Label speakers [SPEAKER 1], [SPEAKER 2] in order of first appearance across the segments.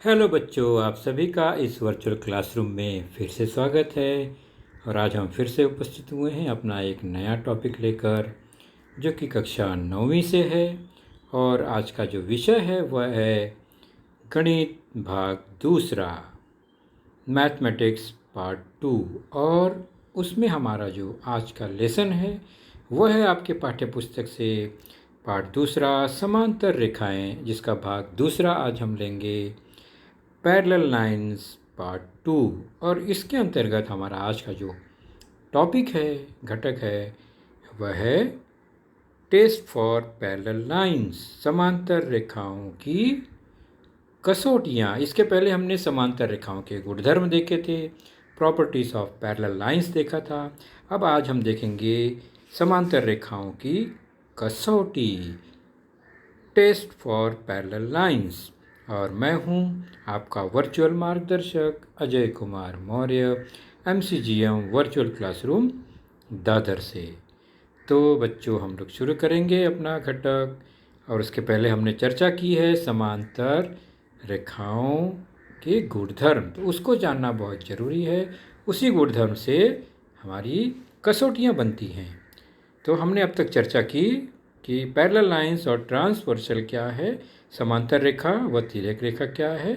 [SPEAKER 1] Hello बच्चों, आप सभी का इस वर्चुअल क्लासरूम में फिर से स्वागत है। और आज हम फिर से उपस्थित हुए हैं अपना एक नया टॉपिक लेकर, जो कि कक्षा 9वीं से है। और आज का जो विषय है वह है गणित भाग दूसरा, मैथमेटिक्स पार्ट 2। और उसमें हमारा जो आज का लेसन है वह है आपके पाठ्य पुस्तक से पार्ट दूसरा, समांतर रेखाएं, जिसका भाग दूसरा आज हम लेंगे, पैरेलल लाइंस पार्ट 2। और इसके अंतर्गत हमारा आज का जो टॉपिक है, घटक है, वह है टेस्ट फॉर पैरेलल लाइंस, समांतर रेखाओं की कसौटियाँ। इसके पहले हमने समांतर रेखाओं के गुणधर्म देखे थे, प्रॉपर्टीज ऑफ पैरेलल लाइंस देखा था। अब आज हम देखेंगे समांतर रेखाओं की कसौटी, टेस्ट फॉर पैरेलल लाइंस। और मैं हूं आपका वर्चुअल मार्गदर्शक Ajay Kumar Maurya, MCGM virtual classroom Dadar से। तो बच्चों, हम लोग शुरू करेंगे अपना घटक। और उसके पहले हमने चर्चा की है समांतर रेखाओं के गुणधर्म, तो उसको जानना बहुत ज़रूरी है। उसी गुणधर्म से हमारी कसौटियाँ बनती हैं। तो हमने अब तक चर्चा की कि पैरेलल लाइंस और ट्रांसवर्सल क्या है, समांतर रेखा व तिर्यक रेखा क्या है।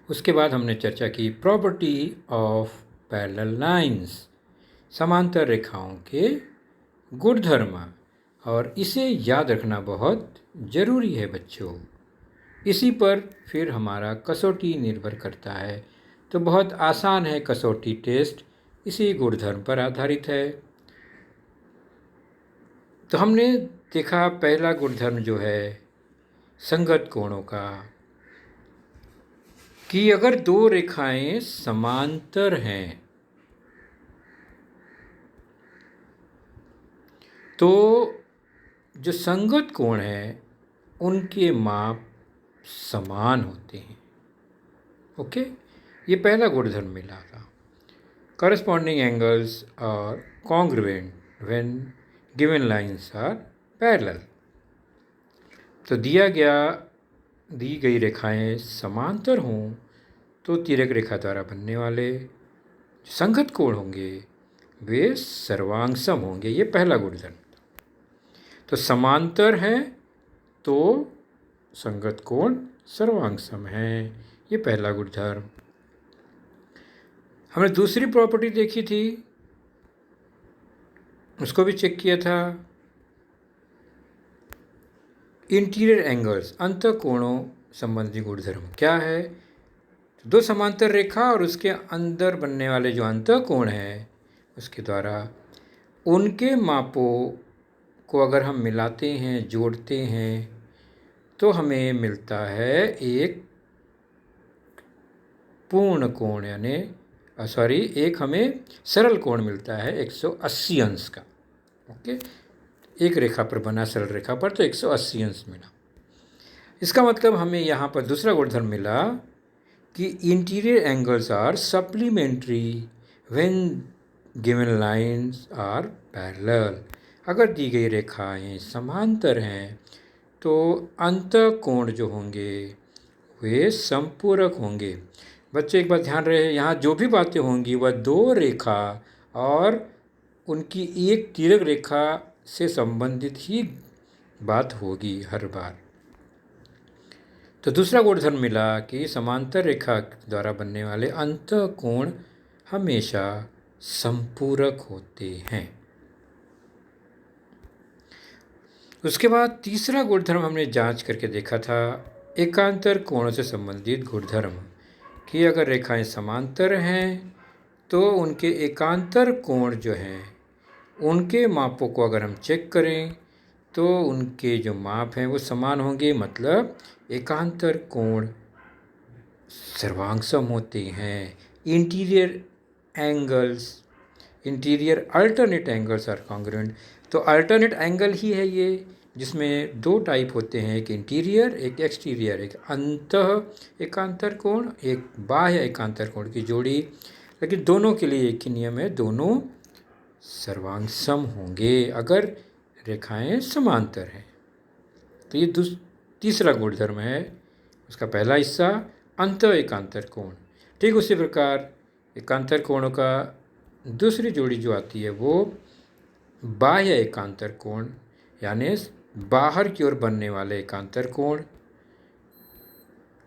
[SPEAKER 1] उसके बाद हमने चर्चा की प्रॉपर्टी ऑफ पैरेलल लाइंस, समांतर रेखाओं के गुणधर्म। और इसे याद रखना बहुत ज़रूरी है बच्चों। इसी पर फिर हमारा कसौटी निर्भर करता है। तो बहुत आसान है कसौटी टेस्ट, इसी गुणधर्म पर आधारित है। तो हमने देखा पहला गुणधर्म जो है संगत कोणों का, कि अगर दो रेखाएं समांतर हैं तो जो संगत कोण है उनके माप समान होते हैं। ओके, ये पहला गुणधर्म मिला था। Corresponding angles are congruent when given lines are parallel. तो दी गई रेखाएं समांतर हों तो तिर्यक रेखा द्वारा बनने वाले संगत कोण होंगे वे सर्वांगसम होंगे। ये पहला गुणधर्म। तो समांतर है तो संगत कोण सर्वांगसम है, ये पहला गुणधर्म। हमने दूसरी प्रॉपर्टी देखी थी, उसको भी चेक किया था। इंटीरियर एंगल्स, अंतः कोणों संबंधी गुणधर्म क्या है। दो समांतर रेखा और उसके अंदर बनने वाले जो अंतः कोण है उसके द्वारा उनके मापों को अगर हम मिलाते हैं, जोड़ते हैं, तो हमें मिलता है एक पूर्ण कोण, यानी एक हमें सरल कोण मिलता है 180 अंश का। ओके, एक रेखा पर बना सरल रेखा पर तो 180 अंश मिला। इसका मतलब हमें यहाँ पर दूसरा गुणधर्म मिला कि interior angles are supplementary when given lines are parallel. अगर दी गई रेखाएं समांतर हैं तो अंतः कोण जो होंगे वे संपूरक होंगे। बच्चे एक बात ध्यान रहे, यहाँ जो भी बातें होंगी वह दो रेखा और उनकी एक तिर्यक रेखा से संबंधित ही बात होगी हर बार। तो दूसरा गुणधर्म मिला कि समांतर रेखा द्वारा बनने वाले अंतः कोण हमेशा संपूरक होते हैं। उसके बाद तीसरा गुणधर्म हमने जांच करके देखा था, एकांतर कोणों से संबंधित गुणधर्म, कि अगर रेखाएं समांतर हैं तो उनके एकांतर कोण जो हैं उनके मापों को अगर हम चेक करें तो उनके जो माप हैं वो समान होंगे, मतलब एकांतर कोण सर्वांगसम होते हैं। Interior alternate angles are congruent. तो अल्टरनेट एंगल ही है ये, जिसमें दो टाइप होते हैं, एक इंटीरियर एक एक्सटीरियर, एक अंतः एकांतर कोण, एक बाह्य एकांतर कोण की जोड़ी। लेकिन दोनों के लिए एक ही नियम है, दोनों सर्वांगसम होंगे अगर रेखाएं समांतर हैं। तो ये तीसरा गुणधर्म है। उसका पहला हिस्सा अंत एकांतर कोण। ठीक उसी प्रकार एकांतर कोणों का दूसरी जोड़ी जो आती है वो बाह्य एकांतर कोण, यानी बाहर की ओर बनने वाले एकांतर कोण,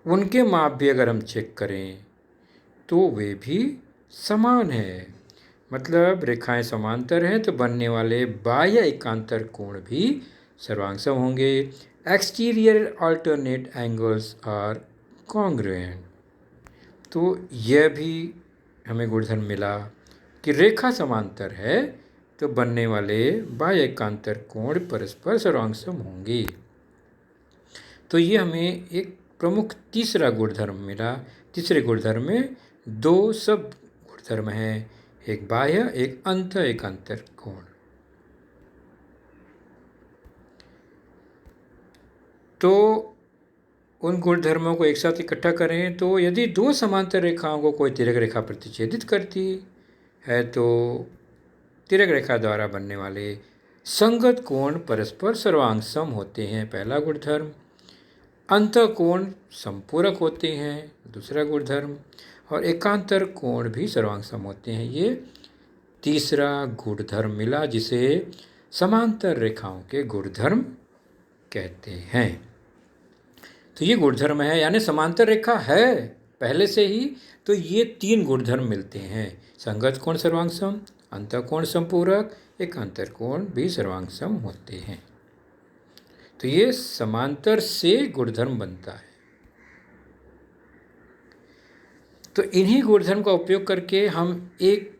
[SPEAKER 1] उनके माप भी अगर हम चेक करें तो वे भी समान हैं। मतलब रेखाएं समांतर हैं तो बनने वाले बाह्य एकांतर कोण भी सर्वांग सम होंगे। Exterior alternate angles are congruent. तो यह भी हमें गुणधर्म मिला कि रेखा समांतर है तो बनने वाले बाह्य एकांतर कोण परस्पर सर्वांग सम होंगे। तो ये हमें एक प्रमुख तीसरा गुणधर्म मिला। तीसरे गुणधर्म में दो सब गुणधर्म हैं, एक बाह्य एक अंत एकांतर कोण। तो उन गुणधर्मों को एक साथ इकट्ठा करें तो यदि दो समांतर रेखाओं को कोई तिर्यक रेखा प्रतिच्छेदित करती है तो तिर्यक रेखा द्वारा बनने वाले संगत कोण परस्पर सर्वांग सम होते हैं, पहला गुणधर्म। अंत कोण संपूरक होते हैं, दूसरा गुणधर्म। और एकांतर कोण भी सर्वांग सम होते हैं, ये तीसरा गुणधर्म मिला, जिसे समांतर रेखाओं के गुणधर्म कहते हैं। तो ये गुणधर्म है, यानी समांतर रेखा है पहले से ही, तो ये तीन गुणधर्म मिलते हैं, संगत कोण सर्वांग सम, अंत कोण संपूरक, एकांतर कोण भी सर्वांग सम होते हैं। तो ये समांतर से गुणधर्म बनता है। तो इन्हीं गुणधर्म का उपयोग करके हम एक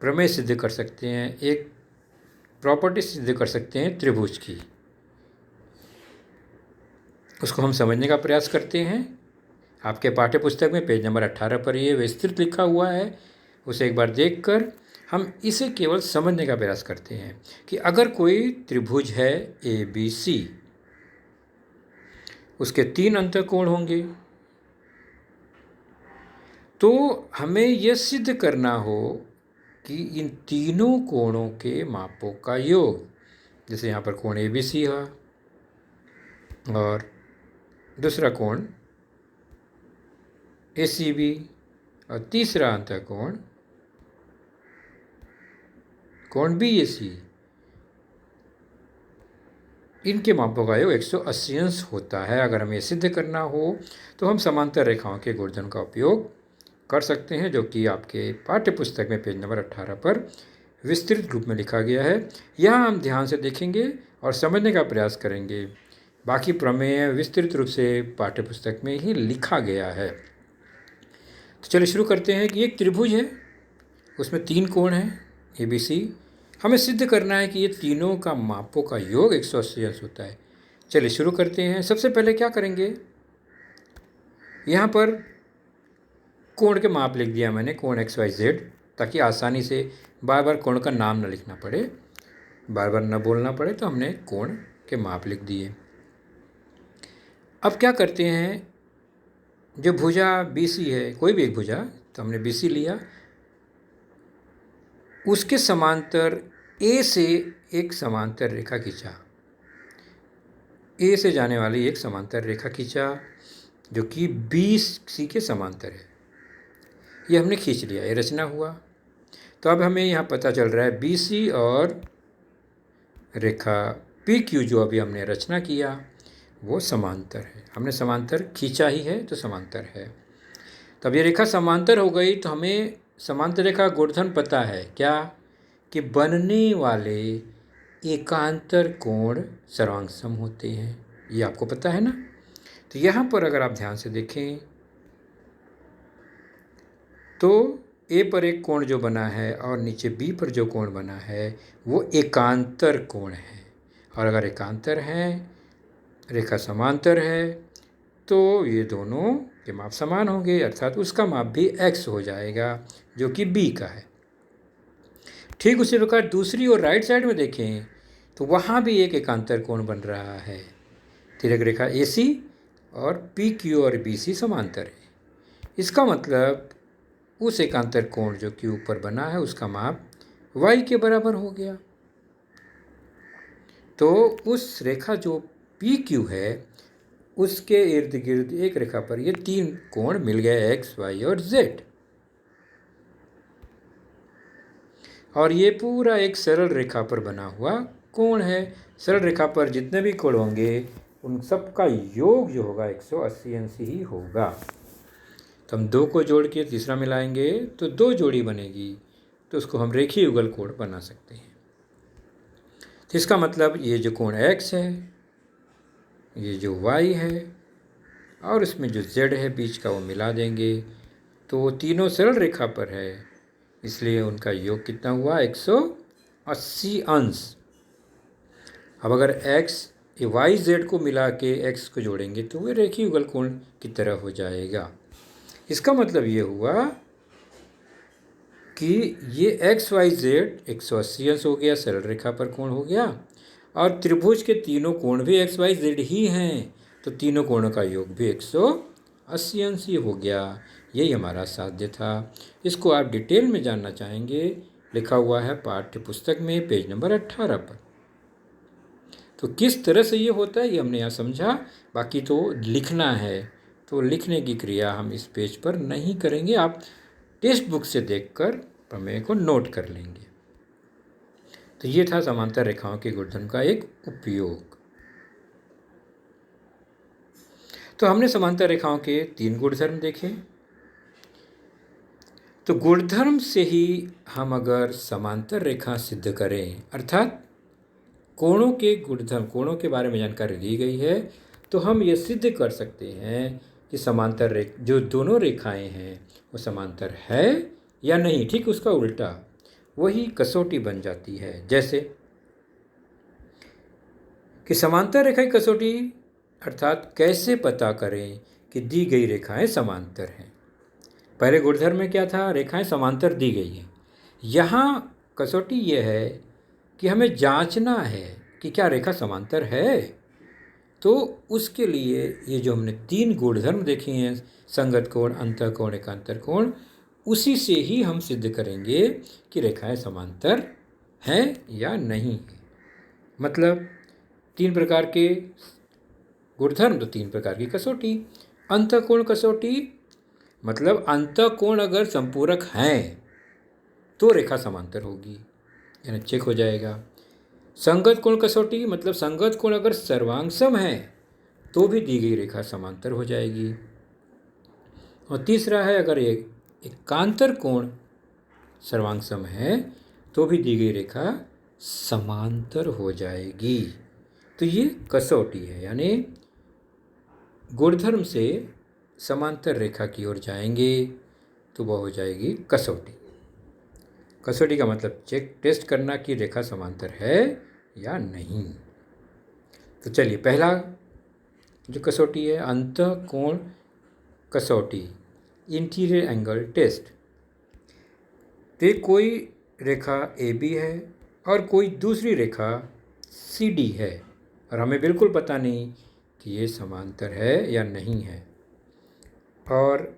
[SPEAKER 1] प्रमेय सिद्ध कर सकते हैं, एक प्रॉपर्टी सिद्ध कर सकते हैं त्रिभुज की। उसको हम समझने का प्रयास करते हैं। आपके पाठ्य पुस्तक में पेज नंबर 18 पर ये विस्तृत लिखा हुआ है, उसे एक बार देखकर हम इसे केवल समझने का प्रयास करते हैं कि अगर कोई त्रिभुज है ABC, उसके 3 अंतःकोण होंगे, तो हमें यह सिद्ध करना हो कि इन तीनों कोणों के मापों का योग, जैसे यहाँ पर कोण ABC है और दूसरा कोण ACB और तीसरा अंतःकोण कोण BAC, इनके मापों का योग 180 अंश होता है। अगर हमें सिद्ध करना हो तो हम समांतर रेखाओं के गुणधर्म का उपयोग कर सकते हैं, जो कि आपके पाठ्य पुस्तक में पेज नंबर 18 पर विस्तृत रूप में लिखा गया है। यहाँ हम ध्यान से देखेंगे और समझने का प्रयास करेंगे। बाकी प्रमेय विस्तृत रूप से पाठ्य पुस्तक में ही लिखा गया है। तो चलिए शुरू करते हैं कि एक त्रिभुज है, उसमें 3 कोण हैं ABC। हमें सिद्ध करना है कि ये तीनों का मापों का योग 180 अंश होता है। चलिए शुरू करते हैं। सबसे पहले क्या करेंगे, यहाँ पर कोण के माप लिख दिया मैंने, कोण XYZ, ताकि आसानी से बार बार कोण का नाम न लिखना पड़े, बार बार न बोलना पड़े, तो हमने कोण के माप लिख दिए। अब क्या करते हैं, जो भुजा BC है, कोई भी एक भुजा, तो हमने BC लिया, उसके समांतर A से एक समांतर रेखा खींचा, A से जाने वाली एक समांतर रेखा खींचा जो कि BC के समांतर है। ये हमने खींच लिया, ये रचना हुआ। तो अब हमें यहाँ पता चल रहा है BC और रेखा PQ जो अभी हमने रचना किया वो समांतर है। हमने समांतर खींचा ही है तो समांतर है। तब ये रेखा समांतर हो गई तो हमें समांतर रेखा गुणधर्म पता है क्या, कि बनने वाले एकांतर कोण सर्वांग सम होते हैं। ये आपको पता है ना। तो यहाँ पर अगर आप ध्यान से देखें तो A पर एक कोण जो बना है और नीचे B पर जो कोण बना है वो एकांतर कोण है। और अगर एकांतर है, रेखा समांतर है, तो ये दोनों के माप समान होंगे, अर्थात उसका माप भी x हो जाएगा जो कि B का है। ठीक उसी प्रकार दूसरी और राइट साइड में देखें तो वहाँ भी एक एकांतर कोण बन रहा है। तिर्यक रेखा AC और PQ और BC समांतर है। इसका मतलब उस एकांतर कोण जो कि ऊपर बना है उसका माप y के बराबर हो गया। तो उस रेखा जो PQ है उसके इर्द गिर्द एक रेखा पर ये 3 कोण मिल गए, एक्स, वाई और जेड। और ये पूरा एक सरल रेखा पर बना हुआ कोण है। सरल रेखा पर जितने भी कोण होंगे उन सब का योग जो होगा 180 अंश ही होगा। तो हम 2 को जोड़ के तीसरा मिलाएंगे तो 2 जोड़ी बनेगी, तो उसको हम रेखीय युगल कोण बना सकते हैं। तो इसका मतलब ये जो कोण x है, ये जो y है और इसमें जो z है बीच का, वो मिला देंगे तो वो तीनों सरल रेखा पर है, इसलिए उनका योग कितना हुआ, 180 अंश। अब अगर x y z को मिला के x को जोड़ेंगे तो वह रेखीय युगल कोण की तरह हो जाएगा। इसका मतलब ये हुआ कि ये एक्स वाई जेड 180 अंश हो गया, सरल रेखा पर कोण हो गया, और त्रिभुज के तीनों कोण भी एक्स वाई जेड ही हैं, तो तीनों कोणों का योग भी 180 अंश ही हो गया। यही हमारा साध्य था। इसको आप डिटेल में जानना चाहेंगे, लिखा हुआ है पाठ्य पुस्तक में पेज नंबर 18 पर। तो किस तरह से ये होता है ये हमने यहाँ समझा, बाकी तो लिखना है, तो लिखने की क्रिया हम इस पेज पर नहीं करेंगे, आप टेक्स्ट बुक से देखकर प्रमेय को नोट कर लेंगे। तो ये था समांतर रेखाओं के गुणधर्म का एक उपयोग। तो हमने समांतर रेखाओं के 3 गुणधर्म देखे। तो गुणधर्म से ही हम अगर समांतर रेखा सिद्ध करें, अर्थात कोणों के गुणधर्म, कोणों के बारे में जानकारी दी गई है, तो हम ये सिद्ध कर सकते हैं कि समांतर जो दोनों रेखाएं हैं वो समांतर है या नहीं। ठीक उसका उल्टा वही कसौटी बन जाती है। जैसे कि समांतर रेखा की कसौटी अर्थात कैसे पता करें कि दी गई रेखाएं समांतर हैं। पहले गुणधर्म में क्या था, रेखाएं समांतर दी गई हैं। यहाँ कसौटी ये है कि हमें जांचना है कि क्या रेखा समांतर है। तो उसके लिए ये जो हमने 3 गुणधर्म देखे हैं, संगत कोण, अंतः कोण, एकांतर कोण, उसी से ही हम सिद्ध करेंगे कि रेखाएं समांतर हैं या नहीं। मतलब 3 प्रकार के गुणधर्म तो 3 प्रकार की कसौटी। अंतः कोण कसौटी मतलब अंतः कोण अगर संपूरक हैं तो रेखा समांतर होगी, यानी चेक हो जाएगा। संगत कोण कसौटी मतलब संगत कोण अगर सर्वांगसम है तो भी दी गई रेखा समांतर हो जाएगी। और तीसरा है अगर एकांतर कोण सर्वांगसम है तो भी दी गई रेखा समांतर हो जाएगी। तो ये कसौटी है, यानी गुणधर्म से समांतर रेखा की ओर जाएंगे तो वह हो जाएगी कसौटी। कसौटी का मतलब चेक टेस्ट करना कि रेखा समांतर है या नहीं। तो चलिए पहला जो कसौटी है अंतः कोण कसौटी, इंटीरियर एंगल टेस्ट। तो कोई रेखा AB है और कोई दूसरी रेखा CD है और हमें बिल्कुल पता नहीं कि ये समांतर है या नहीं है, और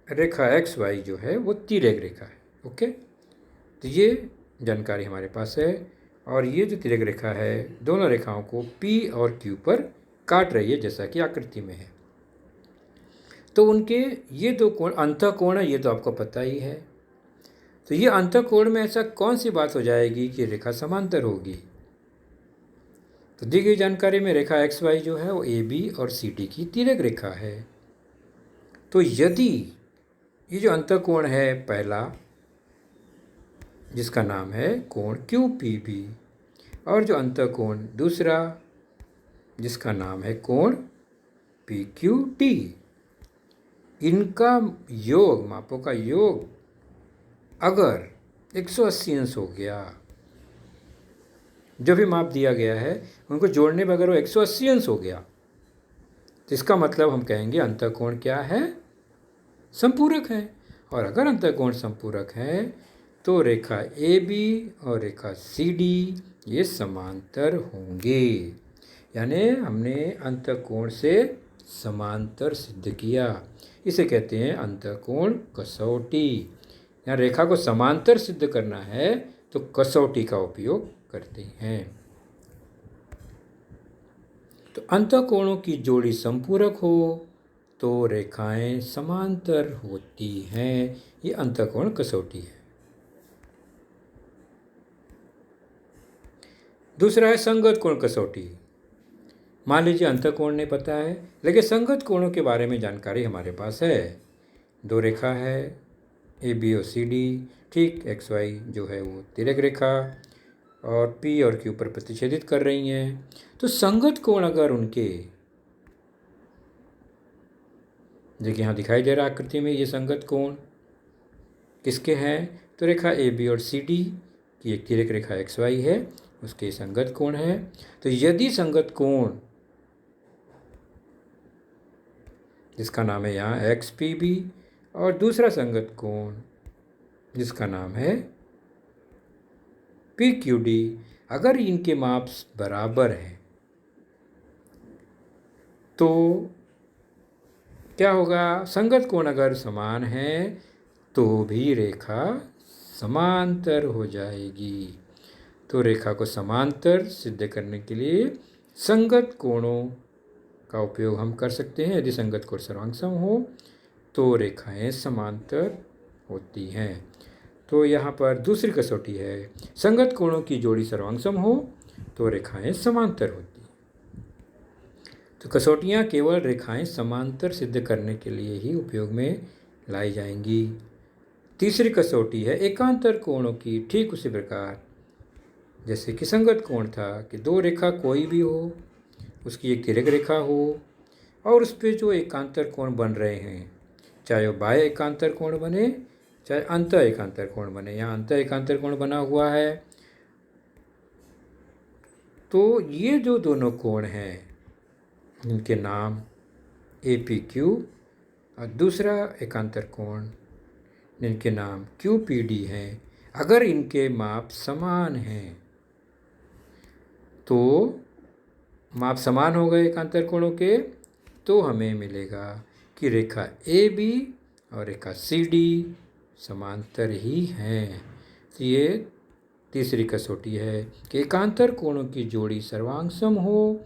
[SPEAKER 1] रेखा XY जो है वो तिर्यक रेखा है। ओके, तो ये जानकारी हमारे पास है। और ये जो तिर्यक रेखा है दोनों रेखाओं को P और Q पर काट रही है, जैसा कि आकृति में है। तो उनके ये 2 कोण अंतः कोण है, ये तो आपको पता ही है। तो ये अंतः कोण में ऐसा कौन सी बात हो जाएगी कि रेखा समांतर होगी। तो दी गई जानकारी में रेखा XY जो है वो AB और CD की तिर्यक रेखा है। तो यदि ये जो अंतः कोण है पहला, जिसका नाम है कोण QPB, और जो अंतः कोण दूसरा जिसका नाम है कोण PQD, इनका योग, मापों का योग अगर 180 अंश हो गया, जो भी माप दिया गया है उनको जोड़ने पर अगर वो 180 अंश हो गया, तो इसका मतलब हम कहेंगे अंतः कोण क्या है, संपूरक है। और अगर अंतः कोण संपूरक है तो रेखा AB और रेखा CD ये समांतर होंगे, यानी हमने अंतः कोण से समांतर सिद्ध किया। इसे कहते हैं अंतः कोण कसौटी। यहाँ रेखा को समांतर सिद्ध करना है तो कसौटी का उपयोग करते हैं। तो अंतःकोणों की जोड़ी संपूरक हो तो रेखाएं समांतर होती हैं। ये अंतःकोण कसौटी है। दूसरा है संगत कोण कसौटी। मान लीजिए अंतःकोण नहीं पता है, लेकिन संगत कोणों के बारे में जानकारी हमारे पास है। दो रेखा है ए बी और सी डी, ठीक एक्स वाई जो है वो तिर्यक रेखा और पी और क्यू पर प्रतिच्छेदित कर रही हैं। तो संगत कोण अगर उनके, देखिए यहाँ दिखाई दे रहा आकृति में, ये संगत कोण किसके हैं? तो रेखा ए बी और सी डी की एक तिर्यक रेखा एक्स वाई है, उसके संगत कोण है। तो यदि संगत कोण जिसका नाम है यहाँ एक्स पी बी और दूसरा संगत कोण जिसका नाम है पी क्यू डी, अगर इनके माप बराबर हैं तो क्या होगा? संगत कोण अगर समान है तो भी रेखा समांतर हो जाएगी। तो रेखा को समांतर सिद्ध करने के लिए संगत कोणों का उपयोग हम कर सकते हैं। यदि संगत कोण सर्वांग-सम हो तो रेखाएं समांतर होती हैं। तो यहाँ पर दूसरी कसौटी है, संगत कोणों की जोड़ी सर्वांग-सम हो तो रेखाएं समांतर होती हैं। तो कसौटियाँ केवल रेखाएं समांतर सिद्ध करने के लिए ही उपयोग में लाई जाएंगी। तीसरी कसौटी है एकांतर कोणों की। ठीक उसी प्रकार जैसे कि संगत कोण था कि दो रेखा कोई भी हो, उसकी एक तिर्यक रेखा हो और उस पर जो एकांतर कोण बन रहे हैं, चाहे वो बाह्य एकांतर कोण बने चाहे अंत एकांतर कोण बने। यहाँ अंत एकांतर कोण बना हुआ है। तो ये जो दोनों कोण हैं इनके नाम ए पी क्यू और दूसरा एकांतर कोण जिनके नाम क्यू पी डी हैं, अगर इनके माप समान हैं तो माप समान हो गए एकांतर कोणों के, तो हमें मिलेगा कि रेखा ए बी और रेखा सी डी समांतर ही हैं। तो ये तीसरी कसौटी है कि एकांतर कोणों की जोड़ी सर्वांग-सम हो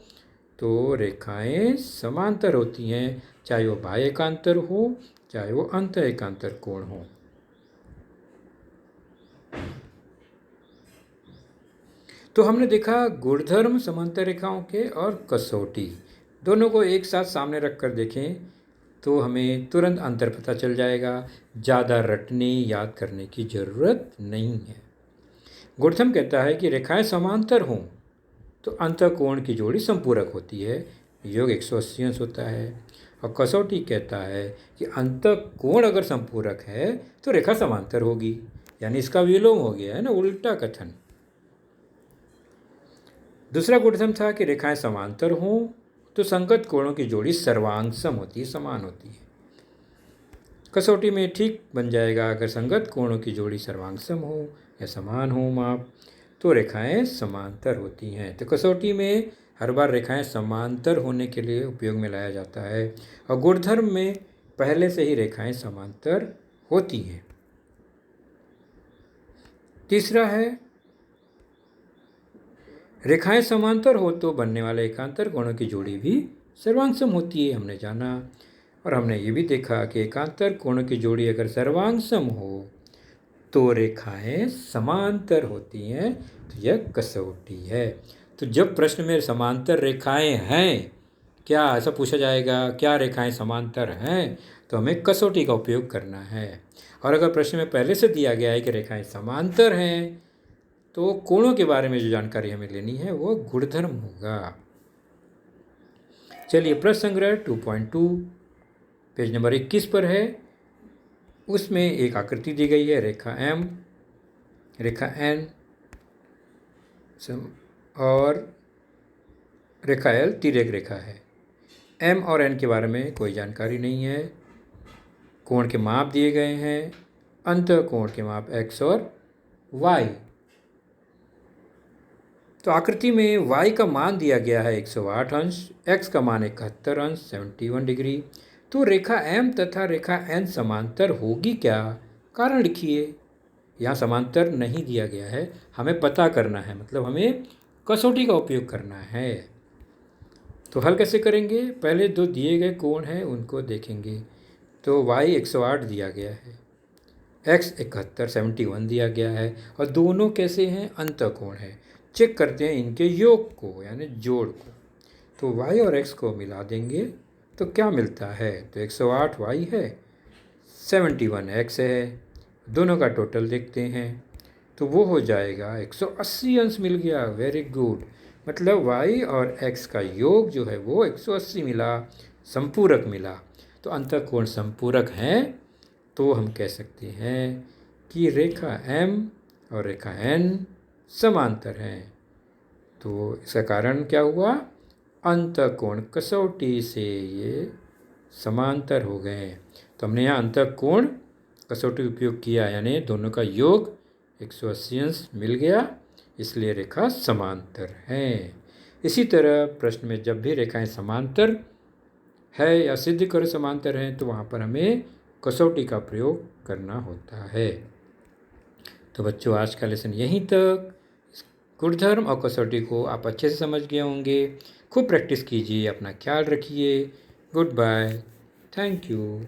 [SPEAKER 1] तो रेखाएं समांतर होती हैं, चाहे वो बाह्य एकांतर हो चाहे वो अंत एकांतर कोण हो। तो हमने देखा गुणधर्म समांतर रेखाओं के और कसौटी, दोनों को एक साथ सामने रख कर देखें तो हमें तुरंत अंतर पता चल जाएगा। ज़्यादा रटने याद करने की ज़रूरत नहीं है। गुणधर्म कहता है कि रेखाएं समांतर हों तो अंतःकोण की जोड़ी संपूरक होती है, योग 180 अंश होता है। और कसौटी कहता है कि अंतःकोण अगर संपूरक है तो रेखा समांतर होगी, यानी इसका विलोम हो गया है ना, उल्टा कथन। दूसरा गुणधर्म था कि रेखाएं समांतर हों तो संगत कोणों की जोड़ी सर्वांग-सम होती है, समान होती है। कसौटी में ठीक बन जाएगा, अगर संगत कोणों की जोड़ी सर्वांग-सम हो या समान हो माप तो रेखाएं समांतर होती हैं। तो कसौटी में हर बार रेखाएं समांतर होने के लिए उपयोग में लाया जाता है और गुणधर्म में पहले से ही रेखाएं समांतर होती हैं। तीसरा है रेखाएं समांतर हो तो बनने वाले एकांतर कोणों की जोड़ी भी सर्वांग-सम होती है, हमने जाना। और हमने ये भी देखा कि एकांतर कोणों की जोड़ी अगर सर्वांग-सम हो तो रेखाएं समांतर होती हैं। तो यह कसौटी है। तो जब प्रश्न में समांतर रेखाएं हैं, क्या ऐसा पूछा जाएगा क्या रेखाएं समांतर हैं, तो हमें कसौटी का उपयोग करना है। और अगर प्रश्न में पहले से दिया गया है कि रेखाएं समांतर हैं तो कोणों के बारे में जो जानकारी हमें लेनी है वो गुणधर्म होगा। चलिए प्रश्न संग्रह 2.2 पेज नंबर 21 पर है। उसमें एक आकृति दी गई है, रेखा M, रेखा N और रेखा L तिर्यक रेखा है। M और N के बारे में कोई जानकारी नहीं है। कोण के माप दिए गए हैं, अंतःकोण के माप x और y। तो आकृति में y का मान दिया गया है 108 अंश, x का मान 71 अंश 71 डिग्री। तो रेखा M तथा रेखा N समांतर होगी क्या? कारण लिखिए। यहाँ समांतर नहीं दिया गया है, हमें पता करना है, मतलब हमें कसौटी का उपयोग करना है। तो हल कैसे करेंगे? पहले दो दिए गए कोण हैं उनको देखेंगे। तो y 108 दिया गया है, x 71 दिया गया है, और दोनों कैसे हैं? अंतःकोण है। चेक करते हैं इनके योग को, यानी जोड़ को। तो y और x को मिला देंगे तो क्या मिलता है? तो 108 y है, 71 x है। दोनों का टोटल देखते हैं तो वो हो जाएगा 180 अंश मिल गया। Very good. मतलब y और x का योग जो है वो 180 मिला, संपूरक मिला। तो अंतःकोण संपूरक हैं, तो हम कह सकते हैं कि रेखा M और रेखा N समांतर हैं। तो इसका कारण क्या हुआ? अंतःकोण कसौटी से ये समांतर हो गए। तो हमने यहाँ अंतःकोण कसौटी उपयोग किया, यानी दोनों का योग 180 अंश मिल गया, इसलिए रेखा समांतर है। इसी तरह प्रश्न में जब भी रेखाएं समांतर है या सिद्ध कर समांतर हैं तो वहाँ पर हमें कसौटी का प्रयोग करना होता है। तो बच्चों, आज का लेसन यहीं तक। गुणधर्म और कसौटी को आप अच्छे से समझ गए होंगे। खूब प्रैक्टिस कीजिए, अपना ख्याल रखिए। Goodbye, thank you.